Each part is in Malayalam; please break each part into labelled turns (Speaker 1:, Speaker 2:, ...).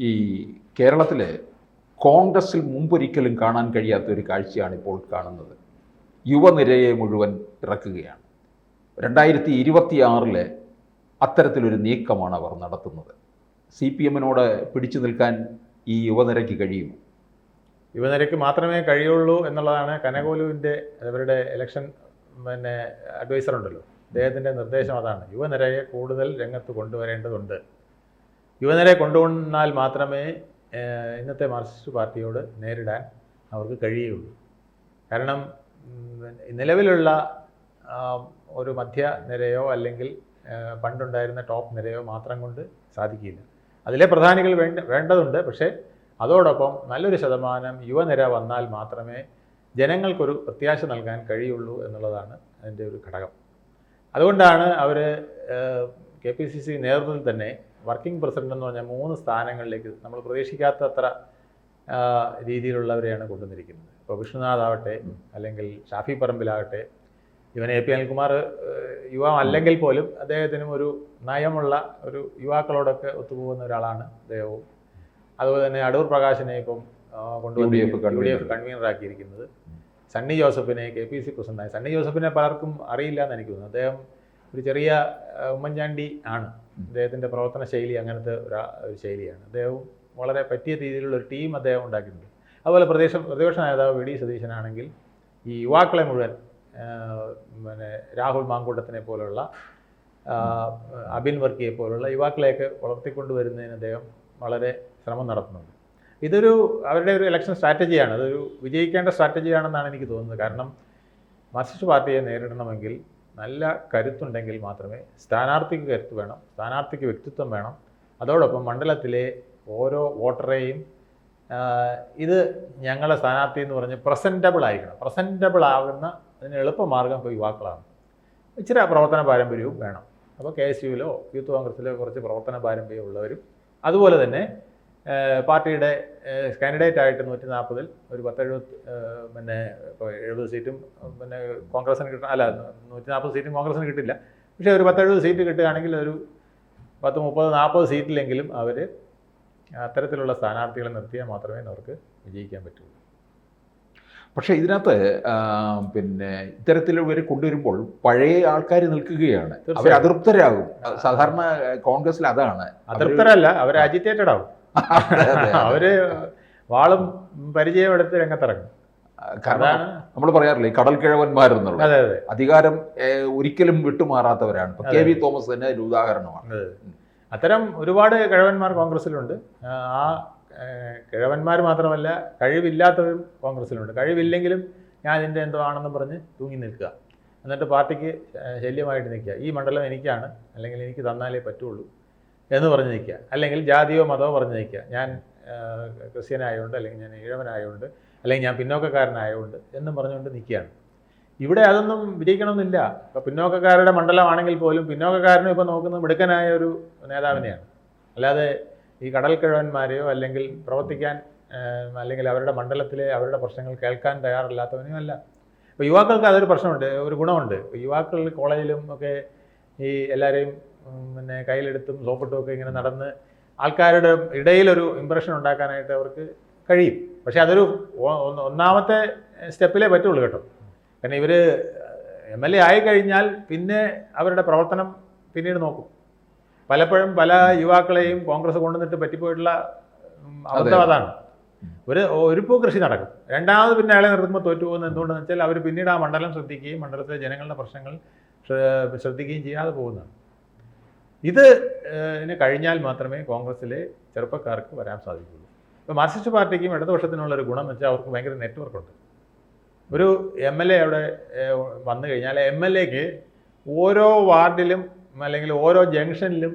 Speaker 1: ഈ കേരളത്തിലെ കോൺഗ്രസിൽ മുമ്പൊരിക്കലും കാണാൻ കഴിയാത്ത ഒരു കാഴ്ചയാണ് ഇപ്പോൾ കാണുന്നത്. യുവനിരയെ മുഴുവൻ ഇറക്കുകയാണ്. 2026 അത്തരത്തിലൊരു നീക്കമാണ് അവർ നടത്തുന്നത്. CPM-നോട് പിടിച്ചു നിൽക്കാൻ ഈ യുവനിരയ്ക്ക് കഴിയും.
Speaker 2: യുവനിരയ്ക്ക് മാത്രമേ കഴിയുള്ളൂ എന്നുള്ളതാണ് കനകോലുവിൻ്റെ അവരുടെ ഇലക്ഷൻ അഡ്വൈസർ ഉണ്ടല്ലോ, അദ്ദേഹത്തിൻ്റെ നിർദ്ദേശം അതാണ്. യുവനിരയെ കൂടുതൽ രംഗത്ത് കൊണ്ടുവരേണ്ടതുണ്ട്. യുവനിരയെ കൊണ്ടുവന്നാൽ മാത്രമേ ഇന്നത്തെ മാർക്സിസ്റ്റ് പാർട്ടിയോട് നേരിടാൻ അവർക്ക് കഴിയുള്ളൂ. കാരണം നിലവിലുള്ള ഒരു മധ്യനിരയോ അല്ലെങ്കിൽ പണ്ടുണ്ടായിരുന്ന ടോപ്പ് നിരയോ മാത്രം കൊണ്ട് സാധിക്കില്ല. അതിലെ പ്രധാനികൾ വേണ്ടതുണ്ട്. പക്ഷേ അതോടൊപ്പം നല്ലൊരു ശതമാനം യുവനിര വന്നാൽ മാത്രമേ ജനങ്ങൾക്കൊരു പ്രത്യാശ നൽകാൻ കഴിയുള്ളൂ എന്നുള്ളതാണ് അതിൻ്റെ ഒരു ഘടകം. അതുകൊണ്ടാണ് അവർ KPCC നേതൃത്വത്തിൽ തന്നെ വർക്കിംഗ് പ്രസിഡന്റ് എന്ന് പറഞ്ഞാൽ 3 സ്ഥാനങ്ങളിലേക്ക് നമ്മൾ പ്രതീക്ഷിക്കാത്തത്ര രീതിയിലുള്ളവരെയാണ് കൊണ്ടുവന്നിരിക്കുന്നത്. ഇപ്പോൾ വിഷ്ണുനാഥ് ആവട്ടെ, അല്ലെങ്കിൽ ഷാഫി പറമ്പിലാകട്ടെ, ഇവൻ AP അനിൽകുമാർ യുവ അല്ലെങ്കിൽ പോലും അദ്ദേഹത്തിനും ഒരു നയമുള്ള ഒരു യുവാക്കളോടൊക്കെ ഒത്തുപോകുന്ന ഒരാളാണ് അദ്ദേഹവും. അതുപോലെ തന്നെ അടൂർ പ്രകാശിനെ ഇപ്പം കൊണ്ടുവന്ന് UDF കൺവീനറാക്കിയിരിക്കുന്നത്. സണ്ണി ജോസഫിനെ KPCC പ്രസിഡന്റായി. സണ്ണി ജോസഫിനെ പലർക്കും അറിയില്ല എന്ന് എനിക്ക് തോന്നുന്നു. അദ്ദേഹം ഒരു ചെറിയ ഉമ്മൻചാണ്ടി ആണ്. അദ്ദേഹത്തിൻ്റെ പ്രവർത്തന ശൈലി അങ്ങനത്തെ ഒരു ശൈലിയാണ്. അദ്ദേഹവും വളരെ പറ്റിയ രീതിയിലുള്ള ഒരു ടീം അദ്ദേഹം ഉണ്ടാക്കിയിട്ടുണ്ട്. അതുപോലെ പ്രതിപക്ഷ നേതാവ് VD സതീശനാണെങ്കിൽ ഈ യുവാക്കളെ മുഴുവൻ രാഹുൽ മാങ്കൂട്ടത്തിനെ പോലുള്ള അബിൻ വർക്കിയെ പോലുള്ള യുവാക്കളെയൊക്കെ വളർത്തിക്കൊണ്ടുവരുന്നതിന് അദ്ദേഹം വളരെ ശ്രമം നടത്തുന്നുണ്ട്. ഇതൊരു അവരുടെ ഒരു ഇലക്ഷൻ സ്ട്രാറ്റജിയാണ്. അതൊരു വിജയിക്കേണ്ട സ്ട്രാറ്റജിയാണെന്നാണ് എനിക്ക് തോന്നുന്നത്. കാരണം മാർക്സിസ്റ്റ് പാർട്ടിയെ നേരിടണമെങ്കിൽ നല്ല കരുത്തുണ്ടെങ്കിൽ മാത്രമേ സ്ഥാനാർത്ഥിക്ക് കരുത്ത് വേണം, സ്ഥാനാർത്ഥിക്ക് വ്യക്തിത്വം വേണം. അതോടൊപ്പം മണ്ഡലത്തിലെ ഓരോ വോട്ടറെയും ഇത് ഞങ്ങളുടെ സ്ഥാനാർത്ഥി എന്ന് പറഞ്ഞ് പ്രസൻറ്റബിൾ ആയിരിക്കണം. പ്രസൻറ്റബിൾ ആകുന്ന അതിന് എളുപ്പമാർഗം ഇപ്പോൾ യുവാക്കളാണ്. ഇച്ചിരി പ്രവർത്തന പാരമ്പര്യവും വേണം. അപ്പോൾ KSUവിലോ യൂത്ത് കോൺഗ്രസ്സിലോ കുറച്ച് പ്രവർത്തന പാരമ്പര്യം ഉള്ളവരും, അതുപോലെ തന്നെ പാർട്ടിയുടെ കാൻഡിഡേറ്റ് ആയിട്ട് 140-ൽ ഒരു 70 സീറ്റും കോൺഗ്രസിന് കിട്ടണം. അല്ല, 140 സീറ്റും കോൺഗ്രസിന് കിട്ടില്ല. പക്ഷേ ഒരു 70 സീറ്റ് കിട്ടുകയാണെങ്കിൽ ഒരു 30-40 സീറ്റിലെങ്കിലും അവർ അത്തരത്തിലുള്ള സ്ഥാനാർത്ഥികളെ നിർത്തിയാൽ മാത്രമേ അവർക്ക് വിജയിക്കാൻ പറ്റുള്ളൂ.
Speaker 1: പക്ഷേ ഇതിനകത്ത് ഇത്തരത്തിലുള്ളവരെ കൊണ്ടുവരുമ്പോൾ പഴയ ആൾക്കാർ നിൽക്കുകയാണ്. അവർ അതൃപ്തരാകും. സാധാരണ കോൺഗ്രസിൽ അതാണ്.
Speaker 2: അതൃപ്തരല്ല, അവർ അജിറ്റേറ്റഡ് ആവും. അവര് വാളും പരിചയം എടുത്ത് രംഗത്തിറങ്ങും.
Speaker 1: കാരണം നമ്മൾ പറയാറില്ലേ, കടൽ കിഴവന്മാരെന്നുള്ള. അധികാരം ഒരിക്കലും വിട്ടുമാറാത്തവരാണ്. KV തോമസ് തന്നെ ഒരു ഉദാഹരണമാണ്.
Speaker 2: അത്തരം ഒരുപാട് കിഴവന്മാർ കോൺഗ്രസിലുണ്ട്. ആ കിഴവന്മാർ മാത്രമല്ല, കഴിവില്ലാത്തവരും കോൺഗ്രസിലുണ്ട്. കഴിവില്ലെങ്കിലും ഞാൻ ഇതിൻ്റെ എന്തോ ആണെന്നും പറഞ്ഞ് തൂങ്ങി നിൽക്കുക, എന്നിട്ട് പാർട്ടിക്ക് ശല്യമായിട്ട് നിൽക്കുക. ഈ മണ്ഡലം എനിക്കാണ്, അല്ലെങ്കിൽ എനിക്ക് തന്നാലേ പറ്റുള്ളൂ എന്ന് പറഞ്ഞ് നിൽക്കുക. അല്ലെങ്കിൽ ജാതിയോ മതമോ പറഞ്ഞ് നിൽക്കുക. ഞാൻ ക്രിസ്ത്യനായതുകൊണ്ട്, അല്ലെങ്കിൽ ഞാൻ ഈഴവനായതുകൊണ്ട്, അല്ലെങ്കിൽ ഞാൻ പിന്നോക്കക്കാരനായതുകൊണ്ട് എന്നും പറഞ്ഞുകൊണ്ട് നിൽക്കുകയാണ്. ഇവിടെ അതൊന്നും വിജയിക്കണമെന്നില്ല. ഇപ്പോൾ പിന്നോക്കക്കാരുടെ മണ്ഡലമാണെങ്കിൽ പോലും പിന്നോക്കക്കാരനും ഇപ്പോൾ നോക്കുന്നത് മിടുക്കനായ ഒരു നേതാവിനെയാണ്. അല്ലാതെ ഈ കടൽ കിഴവന്മാരെയോ അല്ലെങ്കിൽ പ്രവർത്തിക്കാൻ അല്ലെങ്കിൽ അവരുടെ മണ്ഡലത്തിലെ അവരുടെ പ്രശ്നങ്ങൾ കേൾക്കാൻ തയ്യാറല്ലാത്തവനെയും അല്ല. ഇപ്പോൾ യുവാക്കൾക്ക് അതൊരു പ്രശ്നമുണ്ട്, ഒരു ഗുണമുണ്ട്. ഇപ്പോൾ യുവാക്കൾ കോളേജിലും ഒക്കെ ഈ എല്ലാവരെയും കയ്യിലെടുത്തും സോപ്പിട്ടും ഒക്കെ ഇങ്ങനെ നടന്ന് ആൾക്കാരുടെ ഇടയിലൊരു ഇമ്പ്രഷൻ ഉണ്ടാക്കാനായിട്ട് അവർക്ക് കഴിയും. പക്ഷേ അതൊരു ഒന്നാമത്തെ സ്റ്റെപ്പിലേ പറ്റുള്ളൂ കേട്ടോ. കാരണം ഇവർ MLA ആയിക്കഴിഞ്ഞാൽ പിന്നെ അവരുടെ പ്രവർത്തനം പിന്നീട് നോക്കും. പലപ്പോഴും പല യുവാക്കളെയും കോൺഗ്രസ് കൊണ്ടുവന്നിട്ട് പറ്റിപ്പോയിട്ടുള്ള അബദ്ധം അതാണ്. ഒരു പൂ കൃഷി നടക്കും, രണ്ടാമത് പിന്നെ അയാളെ നിർത്തുമ്പോൾ തോറ്റുപോകുന്നത് എന്തുകൊണ്ടെന്ന് വെച്ചാൽ അവർ പിന്നീട് ആ മണ്ഡലം ശ്രദ്ധിക്കുകയും മണ്ഡലത്തിലെ ജനങ്ങളുടെ പ്രശ്നങ്ങൾ ശ്രദ്ധിക്കുകയും ചെയ്യാതെ പോകുന്നതാണ്. ഇതിന് കഴിഞ്ഞാൽ മാത്രമേ കോൺഗ്രസ്സിലെ ചെറുപ്പക്കാർക്ക് വരാൻ സാധിക്കുള്ളൂ. ഇപ്പോൾ മാർക്സിസ്റ്റ് പാർട്ടിക്കും ഇടതുപക്ഷത്തിനുള്ളൊരു ഗുണം എന്ന് വെച്ചാൽ അവർക്ക് ഭയങ്കര നെറ്റ്വർക്കുണ്ട്. ഒരു MLA അവിടെ വന്നു കഴിഞ്ഞാൽ MLAക്ക് ഓരോ വാർഡിലും അല്ലെങ്കിൽ ഓരോ ജംഗ്ഷനിലും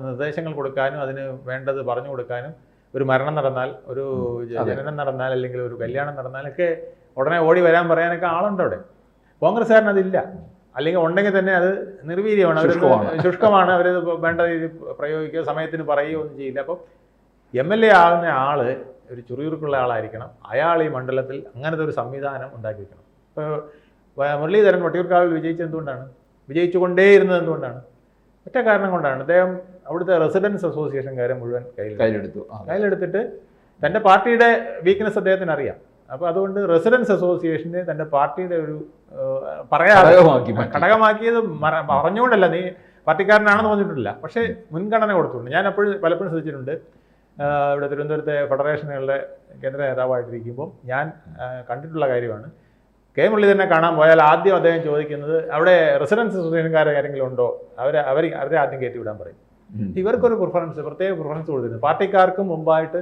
Speaker 2: നിർദ്ദേശങ്ങൾ കൊടുക്കാനും അതിന് വേണ്ടത് പറഞ്ഞു കൊടുക്കാനും, ഒരു മരണം നടന്നാൽ, ഒരു ജനനം നടന്നാൽ, അല്ലെങ്കിൽ ഒരു കല്യാണം നടന്നാലൊക്കെ ഉടനെ ഓടി വരാൻ പറയാനൊക്കെ ആളുണ്ട് അവിടെ. കോൺഗ്രസ്സുകാരൻ അതില്ല. അല്ലെങ്കിൽ ഉണ്ടെങ്കിൽ തന്നെ അത് നിർവീര്യമാണ്, അവർ ശുഷ്കമാണ്. അവർ വേണ്ട രീതിയിൽ പ്രയോഗിക്കുകയോ സമയത്തിന് പറയുകയോ ഒന്നും ചെയ്യില്ല. അപ്പം MLA ആകുന്ന ആൾ ഒരു ചുറിയുറുക്കുള്ള ആളായിരിക്കണം. അയാൾ ഈ മണ്ഡലത്തിൽ അങ്ങനത്തെ ഒരു സംവിധാനം ഉണ്ടാക്കി വെക്കണം. ഇപ്പോൾ മുരളീധരൻ വട്ടിയൂർക്കാവിൽ വിജയിച്ചത് എന്തുകൊണ്ടാണ്? വിജയിച്ചുകൊണ്ടേയിരുന്നത് എന്തുകൊണ്ടാണ്? ഒറ്റ കാരണം കൊണ്ടാണ് അദ്ദേഹം അവിടുത്തെ റെസിഡൻസ് അസോസിയേഷൻകാരെ മുഴുവൻ
Speaker 1: കയ്യിലെടുത്തു.
Speaker 2: കയ്യിലെടുത്തിട്ട് തൻ്റെ പാർട്ടിയുടെ വീക്ക്നെസ് അദ്ദേഹത്തിന് അറിയാം. അപ്പോൾ അതുകൊണ്ട് റെസിഡൻസ് അസോസിയേഷനെ തൻ്റെ പാർട്ടിയുടെ ഒരു പറയാതെ ഘടകമാക്കിയത് പറഞ്ഞുകൊണ്ടല്ല, നീ പാർട്ടിക്കാരനാണെന്ന് പറഞ്ഞിട്ടില്ല, പക്ഷേ മുൻഗണന കൊടുത്തിട്ടുണ്ട്. ഞാൻ പലപ്പോഴും ശ്രദ്ധിച്ചിട്ടുണ്ട്, ഇവിടെ തിരുവനന്തപുരത്തെ ഫെഡറേഷനുകളുടെ കേന്ദ്ര നേതാവായിട്ടിരിക്കുമ്പോൾ ഞാൻ കണ്ടിട്ടുള്ള കാര്യമാണ്. കെ മുരളീധരനെ കാണാൻ പോയാൽ ആദ്യം അദ്ദേഹം ചോദിക്കുന്നത് അവിടെ റെസിഡൻസ് അസോസിയേഷൻകാരെ ആരെങ്കിലും ഉണ്ടോ, അവരെ ആദ്യം കയറ്റി വിടാൻ പറയും. ഇവർക്കൊരു പ്രത്യേക പ്രിഫറൻസ് കൊടുത്തിരുന്നു. പാർട്ടിക്കാർക്കും മുമ്പായിട്ട്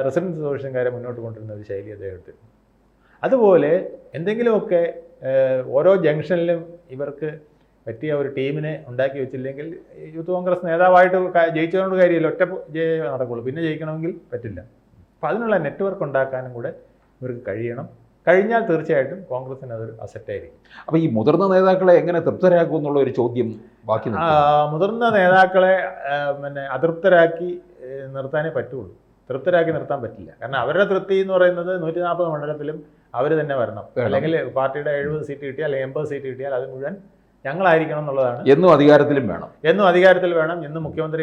Speaker 2: റെസിഡൻസ് അസോസിയേഷൻകാരെ മുന്നോട്ട് കൊണ്ടുവരുന്ന ഒരു ശൈലി അദ്ദേഹം എടുത്തിരുന്നു. അതുപോലെ എന്തെങ്കിലുമൊക്കെ ഓരോ ജംഗ്ഷനിലും ഇവർക്ക് പറ്റിയ ഒരു ടീമിനെ ഉണ്ടാക്കി വെച്ചില്ലെങ്കിൽ യൂത്ത് കോൺഗ്രസ് നേതാവായിട്ട് ജയിച്ചതുകൊണ്ട് കാര്യമില്ല, ഒറ്റ നടക്കുള്ളൂ. പിന്നെ ജയിക്കണമെങ്കിൽ പറ്റില്ല. അപ്പോൾ അതിനുള്ള നെറ്റ്വർക്ക് ഉണ്ടാക്കാനും കൂടെ ഇവർക്ക് കഴിഞ്ഞാൽ തീർച്ചയായിട്ടും കോൺഗ്രസിന് അതൊരു അസറ്റായിരിക്കും.
Speaker 1: അപ്പോൾ ഈ മുതിർന്ന നേതാക്കളെ എങ്ങനെ തൃപ്തരാക്കും എന്നുള്ള ഒരു ചോദ്യം ബാക്കി.
Speaker 2: മുതിർന്ന നേതാക്കളെ അതൃപ്തരാക്കി നിർത്താനേ പറ്റുള്ളൂ. തൃപ്തരാക്കി നിർത്താൻ പറ്റില്ല. കാരണം അവരുടെ തൃപ്തി എന്ന് പറയുന്നത് 140 മണ്ഡലത്തിലും അവർ തന്നെ വരണം, അല്ലെങ്കിൽ പാർട്ടിയുടെ 70 സീറ്റ് കിട്ടിയാൽ അല്ലെങ്കിൽ 80 സീറ്റ് കിട്ടിയാൽ അത് മുഴുവൻ ഞങ്ങളായിരിക്കണം എന്നുള്ളതാണ്.
Speaker 1: എന്നും അധികാരത്തിലും വേണം,
Speaker 2: എന്നും മുഖ്യമന്ത്രി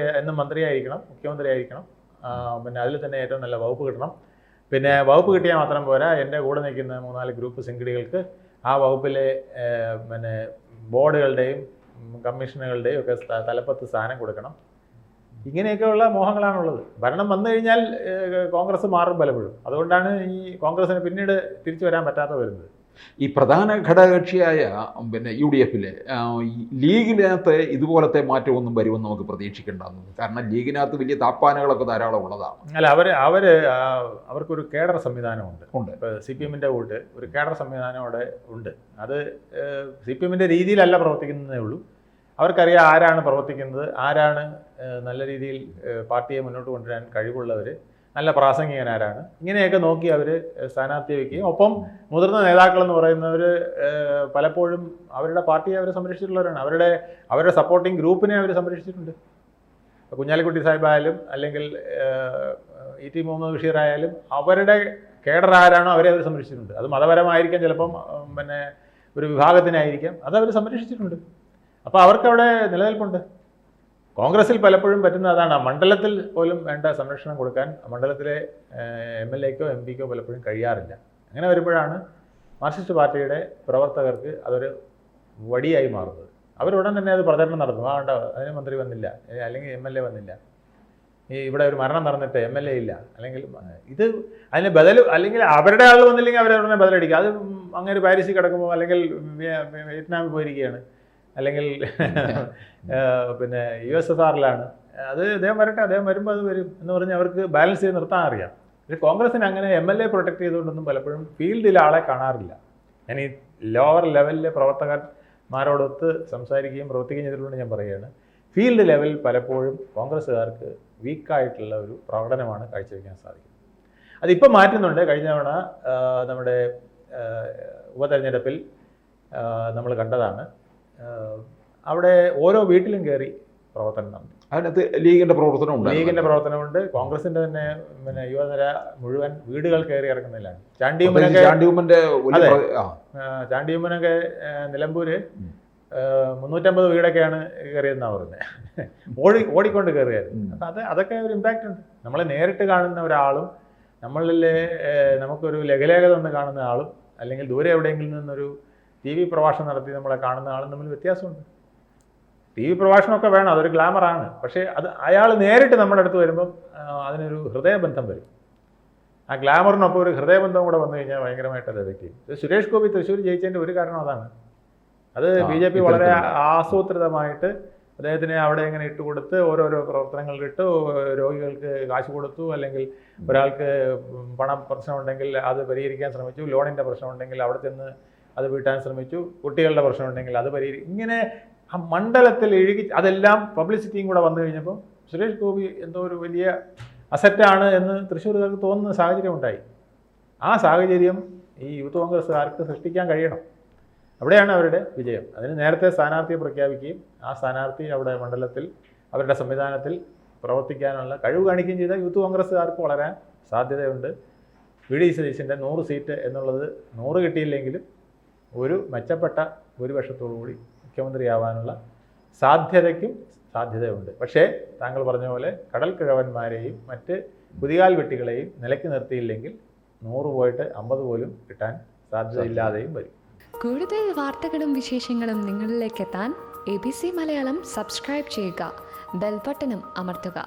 Speaker 2: ആയിരിക്കണം. പിന്നെ അതിൽ തന്നെ ഏറ്റവും നല്ല വകുപ്പ് കിട്ടണം. പിന്നെ വകുപ്പ് കിട്ടിയാൽ മാത്രം പോരാ, എൻ്റെ കൂടെ നിൽക്കുന്ന 3-4 ഗ്രൂപ്പ് സംഘടികൾക്ക് ആ വകുപ്പിലെ ബോർഡുകളുടെയും കമ്മീഷനുകളുടെയും ഒക്കെ തലപ്പത്ത് സ്ഥാനം കൊടുക്കണം. ഇങ്ങനെയൊക്കെയുള്ള മോഹങ്ങളാണുള്ളത്. ഭരണം വന്നു കഴിഞ്ഞാൽ കോൺഗ്രസ് മാറും പലപ്പോഴും. അതുകൊണ്ടാണ് ഈ കോൺഗ്രസിന് പിന്നീട് തിരിച്ചു വരാൻ പറ്റാതെ വരുന്നത്.
Speaker 1: ഈ പ്രധാന ഘടകകക്ഷിയായ UDF ലീഗിനകത്ത് ഇതുപോലത്തെ മാറ്റമൊന്നും വരുമെന്ന് നമുക്ക് പ്രതീക്ഷിക്കേണ്ടെന്ന്. കാരണം ലീഗിനകത്ത് വലിയ താപ്പാനകളൊക്കെ ധാരാളം ഉള്ളതാണ്.
Speaker 2: അല്ല, അവർക്കൊരു കേഡർ സംവിധാനമുണ്ട്. ഇപ്പോൾ CPM-ൻ്റെ കൂട്ട് ഒരു കേഡർ സംവിധാനം അവിടെ ഉണ്ട്. അത് CPM-ൻ്റെ രീതിയിലല്ല പ്രവർത്തിക്കുന്നതേ ഉള്ളൂ. അവർക്കറിയാം ആരാണ് പ്രവർത്തിക്കുന്നത്, ആരാണ് നല്ല രീതിയിൽ പാർട്ടിയെ മുന്നോട്ട് കൊണ്ടുവരാൻ കഴിവുള്ളവർ, നല്ല പ്രാസംഗികനാരാണ്, ഇങ്ങനെയൊക്കെ നോക്കി അവർ സ്ഥാനാർത്ഥിയെ വയ്ക്കുകയും ഒപ്പം മുതിർന്ന നേതാക്കളെന്ന് പറയുന്നവർ പലപ്പോഴും അവരുടെ പാർട്ടിയെ അവർ സംരക്ഷിച്ചിട്ടുള്ളവരാണ്. അവരുടെ സപ്പോർട്ടിംഗ് ഗ്രൂപ്പിനെ അവർ സംരക്ഷിച്ചിട്ടുണ്ട്. കുഞ്ഞാലിക്കുട്ടി സാഹിബായാലും അല്ലെങ്കിൽ ET മുഹമ്മദ് ബഷീർ ആയാലും അവരുടെ കേഡർ ആരാണോ അവരെ അവർ സംരക്ഷിച്ചിട്ടുണ്ട്. അത് മതപരമായിരിക്കാം, ചിലപ്പം ഒരു വിഭാഗത്തിനായിരിക്കാം, അതവർ സംരക്ഷിച്ചിട്ടുണ്ട്. അപ്പോൾ അവർക്കവിടെ നിലനിൽപ്പുണ്ട്. കോൺഗ്രസിൽ പലപ്പോഴും പറ്റുന്ന അതാണ്, മണ്ഡലത്തിൽ പോലും വേണ്ട സംരക്ഷണം കൊടുക്കാൻ മണ്ഡലത്തിലെ MLA-ക്കോ MP-ക്കോ പലപ്പോഴും കഴിയാറില്ല. അങ്ങനെ വരുമ്പോഴാണ് മാർക്സിസ്റ്റ് പാർട്ടിയുടെ പ്രവർത്തകർക്ക് അതൊരു വടിയായി മാറുന്നത്. അവരുടൻ തന്നെ അത് പ്രചരണം നടത്തും. അതിന് മന്ത്രി വന്നില്ല, അല്ലെങ്കിൽ MLA വന്നില്ല, ഇവിടെ ഒരു മരണം നടന്നിട്ട് MLA ഇല്ല, അല്ലെങ്കിൽ അതിന് അല്ലെങ്കിൽ അവരുടെ ആൾ വന്നില്ലെങ്കിൽ അവരുടനെ ബദലടിക്കുക. അത് അങ്ങനെ പാരീസിൽ കിടക്കുമ്പോൾ അല്ലെങ്കിൽ വിയറ്റ്നാമിൽ പോയിരിക്കുകയാണ്, അല്ലെങ്കിൽ പിന്നെ USSR-ലാണ്, അത് അദ്ദേഹം വരുമ്പോൾ അത് വരും എന്ന് പറഞ്ഞ് അവർക്ക് ബാലൻസ് ചെയ്ത് നിർത്താൻ അറിയാം. പക്ഷേ കോൺഗ്രസിന് അങ്ങനെ MLA പ്രൊട്ടക്ട് ചെയ്തുകൊണ്ടൊന്നും പലപ്പോഴും ഫീൽഡിൽ ആളെ കാണാറില്ല. ഞാൻ ഈ ലോവർ ലെവലിലെ പ്രവർത്തകന്മാരോടൊത്ത് സംസാരിക്കുകയും പ്രവർത്തിക്കുകയും ചെയ്തിട്ടുകൊണ്ട് ഞാൻ പറയുകയാണ്, ഫീൽഡ് ലെവൽ പലപ്പോഴും കോൺഗ്രസ്സുകാർക്ക് വീക്കായിട്ടുള്ള ഒരു പ്രകടനമാണ് കാഴ്ചവെക്കാൻ സാധിക്കുന്നത്. അതിപ്പോൾ മാറ്റുന്നുണ്ട്. കഴിഞ്ഞ തവണ നമ്മുടെ ഉപതെരഞ്ഞെടുപ്പിൽ നമ്മൾ കണ്ടതാണ്. അവിടെ ഓരോ വീട്ടിലും കയറി പ്രവർത്തനം നടന്നു.
Speaker 1: അതിനകത്ത് ലീഗിൻ്റെ
Speaker 2: പ്രവർത്തനമുണ്ട്. കോൺഗ്രസിൻ്റെ തന്നെ യുവനിര മുഴുവൻ വീടുകൾ കയറി ഇറങ്ങുന്നില്ലാണ്. ചാണ്ടിയുമ്മനൊക്കെ നിലമ്പൂര് 350 വീടൊക്കെയാണ് കയറിയെന്നാണ് പറയുന്നത്. ഓടിക്കൊണ്ട് കയറിയായിരുന്നു. അപ്പം അതൊക്കെ ഒരു ഇമ്പാക്റ്റ് ഉണ്ട്. നമ്മളെ നേരിട്ട് കാണുന്ന ഒരാളും നമുക്കൊരു ലഘുലേഖ തന്ന് കാണുന്ന ആളും അല്ലെങ്കിൽ ദൂരെ എവിടെയെങ്കിലും നിന്നൊരു TV പ്രഭാഷണം നടത്തി നമ്മളെ കാണുന്ന ആളും തമ്മിൽ വ്യത്യാസമുണ്ട്. TV പ്രഭാഷണമൊക്കെ വേണം, അതൊരു ഗ്ലാമറാണ്. പക്ഷേ അയാൾ നേരിട്ട് നമ്മുടെ അടുത്ത് വരുമ്പം അതിനൊരു ഹൃദയബന്ധം വരും. ആ ഗ്ലാമറിനൊപ്പം ഒരു ഹൃദയബന്ധം കൂടെ വന്നു കഴിഞ്ഞാൽ ഭയങ്കരമായിട്ട് അത് എഫക്റ്റ് ചെയ്യും. സുരേഷ് ഗോപി തൃശ്ശൂർ ജയിച്ചതിൻ്റെ ഒരു കാരണം അതാണ്. അത് BJP വളരെ ആസൂത്രിതമായിട്ട് അദ്ദേഹത്തിനെ അവിടെ ഇങ്ങനെ ഇട്ടുകൊടുത്ത് ഓരോരോ പ്രവർത്തനങ്ങളിലിട്ട് രോഗികൾക്ക് കാശ് കൊടുത്തു, അല്ലെങ്കിൽ ഒരാൾക്ക് പണം പ്രശ്നമുണ്ടെങ്കിൽ അത് പരിഹരിക്കാൻ ശ്രമിച്ചു, ലോണിൻ്റെ പ്രശ്നമുണ്ടെങ്കിൽ അവിടെ ചെന്ന് അത് വീട്ടാൻ ശ്രമിച്ചു, കുട്ടികളുടെ പ്രശ്നമുണ്ടെങ്കിൽ അത് ഇങ്ങനെ ആ മണ്ഡലത്തിൽ അതെല്ലാം പബ്ലിസിറ്റിയും കൂടെ വന്നു കഴിഞ്ഞപ്പോൾ സുരേഷ് ഗോപി എന്തോ ഒരു വലിയ അസറ്റാണ് എന്ന് തൃശ്ശൂർകാർക്ക് തോന്നുന്ന സാഹചര്യം ഉണ്ടായി. ആ സാഹചര്യം ഈ യൂത്ത് കോൺഗ്രസ്സുകാർക്ക് സൃഷ്ടിക്കാൻ കഴിയണം. അവിടെയാണ് അവരുടെ വിജയം. അതിന് നേരത്തെ സ്ഥാനാർത്ഥിയെ പ്രഖ്യാപിക്കുകയും ആ സ്ഥാനാർത്ഥി അവിടെ മണ്ഡലത്തിൽ അവരുടെ സംവിധാനത്തിൽ പ്രവർത്തിക്കാനുള്ള കഴിവ് കാണിക്കുകയും ചെയ്ത യൂത്ത് കോൺഗ്രസ്സുകാർക്ക് വളരാൻ സാധ്യതയുണ്ട്. VD സതീശൻ്റെ 100 സീറ്റ് എന്നുള്ളത് 100 കിട്ടിയില്ലെങ്കിലും ഒരു മെച്ചപ്പെട്ട ഭൂരിപക്ഷത്തോടുകൂടി മുഖ്യമന്ത്രിയാവാനുള്ള സാധ്യതയ്ക്കും സാധ്യതയുണ്ട്. പക്ഷേ താങ്കൾ പറഞ്ഞ പോലെ കടൽ കിഴവന്മാരെയും മറ്റ് കുതികാൽ വെട്ടികളെയും നിലയ്ക്ക് നിർത്തിയില്ലെങ്കിൽ 100 പോയിട്ട് 50 പോലും കിട്ടാൻ സാധ്യതയില്ലാതെയും വരും.
Speaker 3: കൂടുതൽ വാർത്തകളും വിശേഷങ്ങളും നിങ്ങളിലേക്ക് എത്താൻ ABC മലയാളം സബ്സ്ക്രൈബ് ചെയ്യുക, ബെൽ ബട്ടണും അമർത്തുക.